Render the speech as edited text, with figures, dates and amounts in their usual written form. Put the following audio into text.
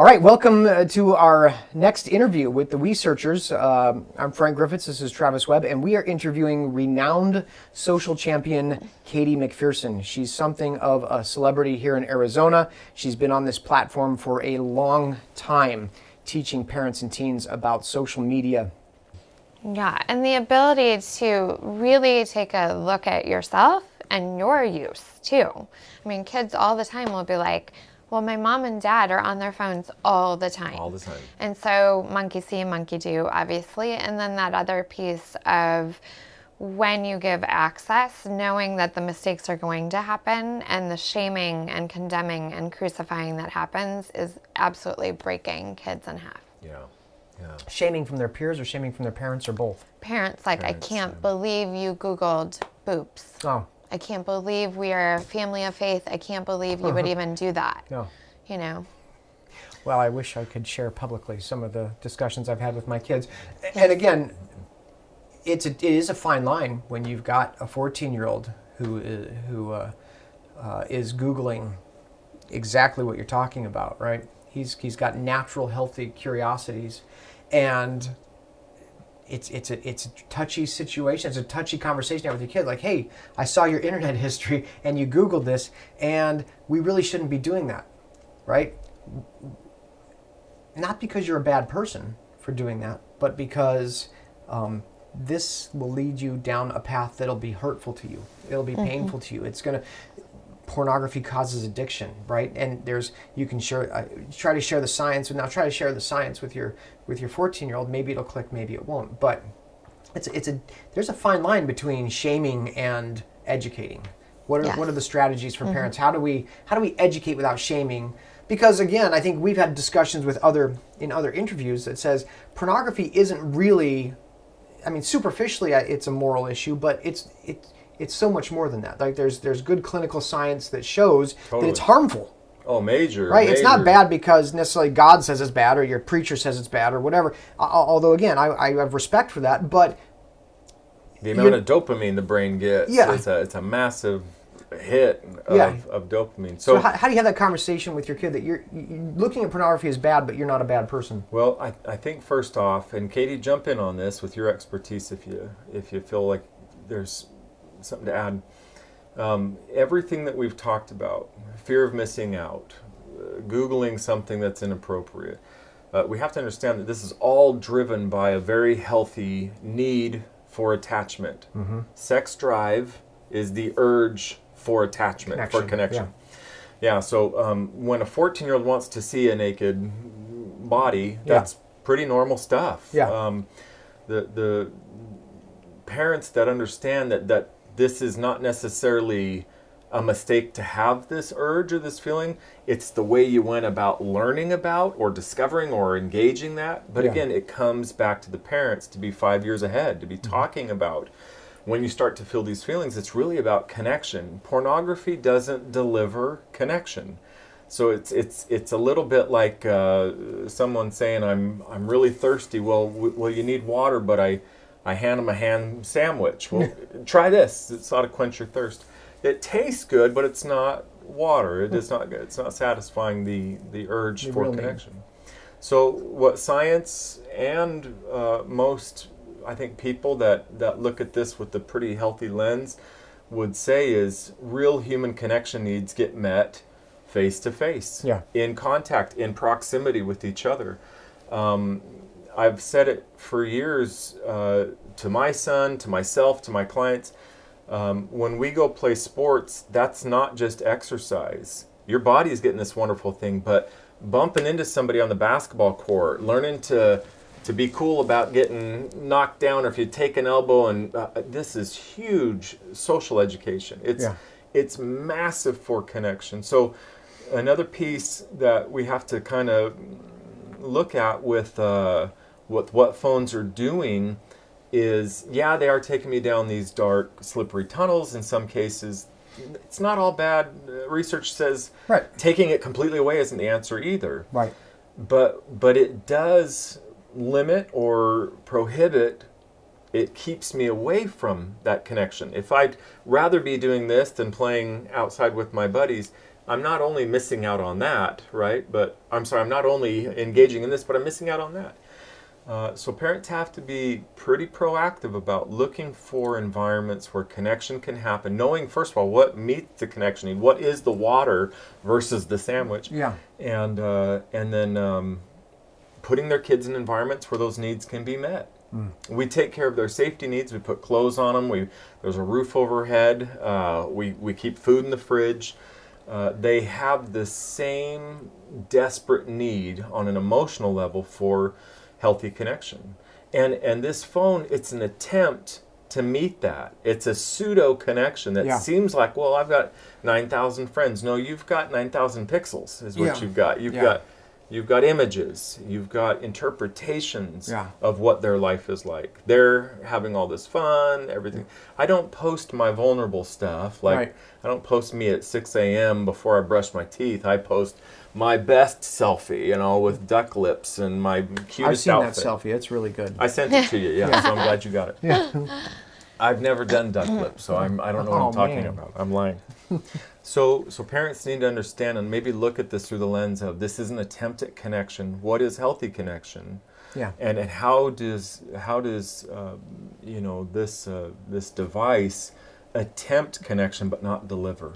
right, welcome to our next interview with the researchers. I'm Frank Griffiths, this is Travis Webb, and we are interviewing renowned social champion Katie McPherson. She's something of a celebrity here in Arizona. She's been on this platform for a long time, teaching parents and teens about social media. Yeah, and the ability to really take a look at yourself and your use too. I mean, kids all the time will be like, well, my mom and dad are on their phones all the time. All the time. And so monkey see, monkey do, obviously. And then that other piece of when you give access, knowing that the mistakes are going to happen and the shaming and condemning and crucifying that happens is absolutely breaking kids in half. Yeah. Shaming from their peers or shaming from their parents or both? Parents, like, I can't believe you Googled boobs. Oh. I can't believe we are a family of faith. I can't believe you would even do that. No. You know? Well, I wish I could share publicly some of the discussions I've had with my kids. And again, it is a fine line when you've got a 14-year-old who is Googling exactly what you're talking about, right? He's got natural, healthy curiosities, and it's a touchy situation. It's a touchy conversation with your kid. Like, hey, I saw your internet history and you Googled this, and we really shouldn't be doing that, right? Not because you're a bad person for doing that, but because this will lead you down a path that'll be hurtful to you. It'll be painful to you. Pornography causes addiction, right? And you can try to share the science, and now try to share the science with your 14-year-old. Maybe it'll click, maybe it won't. But there's a fine line between shaming and educating. What are the strategies for parents? How do we educate without shaming? Because again, I think we've had discussions with other interviews that says pornography isn't really, I mean, superficially it's a moral issue, but it's so much more than that. Like there's good clinical science that shows that it's harmful. Oh, major. Right? Major. It's not bad because necessarily God says it's bad or your preacher says it's bad or whatever. Although again, I have respect for that, but the amount of dopamine the brain gets, it's a massive hit of dopamine. So how do you have that conversation with your kid that you're looking at pornography as bad, but you're not a bad person? Well, I think first off, and Katie, jump in on this with your expertise if you feel like there's something to add. Everything that we've talked about, fear of missing out, Googling something that's inappropriate, we have to understand that this is all driven by a very healthy need for attachment. Mm-hmm. Sex drive is the urge for attachment, for connection. Yeah, so when a 14-year-old wants to see a naked body, that's pretty normal stuff. Yeah. The parents that understand that this is not necessarily a mistake to have this urge or this feeling. It's the way you went about learning about or discovering or engaging that. But again, it comes back to the parents to be 5 years ahead, to be talking about when you start to feel these feelings. It's really about connection. Pornography doesn't deliver connection. So it's a little bit like someone saying, I'm really thirsty. Well, you need water, but I hand them a ham sandwich. Well, try this. It's ought to quench your thirst. It tastes good, but it's not water. It's not satisfying the urge for connection. So what science and most, I think, people that look at this with a pretty healthy lens would say is real human connection needs get met face to face, in contact, in proximity with each other. I've said it for years to my son, to myself, to my clients. When we go play sports, that's not just exercise. Your body is getting this wonderful thing, but bumping into somebody on the basketball court, learning to be cool about getting knocked down, or if you take an elbow, and this is huge social education. It's massive for connection. So another piece that we have to kind of look at with what phones are doing is, they are taking me down these dark, slippery tunnels. In some cases, it's not all bad. Research says taking it completely away isn't the answer either. Right. But it does limit or prohibit. It keeps me away from that connection. If I'd rather be doing this than playing outside with my buddies, I'm not only missing out on that, right? But I'm not only engaging in this, but I'm missing out on that. So parents have to be pretty proactive about looking for environments where connection can happen, knowing first of all what meets the connection need, what is the water versus the sandwich, and then putting their kids in environments where those needs can be met. We take care of their safety needs. We put clothes on them. There's a roof overhead. We keep food in the fridge. They have the same desperate need on an emotional level for healthy connection. And this phone, it's an attempt to meet that. It's a pseudo connection that seems like, well, I've got 9,000 friends. No, you've got 9,000 pixels is what you've got. You've got images, you've got interpretations of what their life is like. They're having all this fun, everything. I don't post my vulnerable stuff. I don't post me at 6 a.m. before I brush my teeth. I post my best selfie, with duck lips and my cutest outfit. I've seen that selfie. It's really good. I sent it to you, so I'm glad you got it. I've never done duck lips, so I don't know what I'm talking about. I'm lying. So parents need to understand and maybe look at this through the lens of this is an attempt at connection. What is healthy connection? And how does this device attempt connection but not deliver?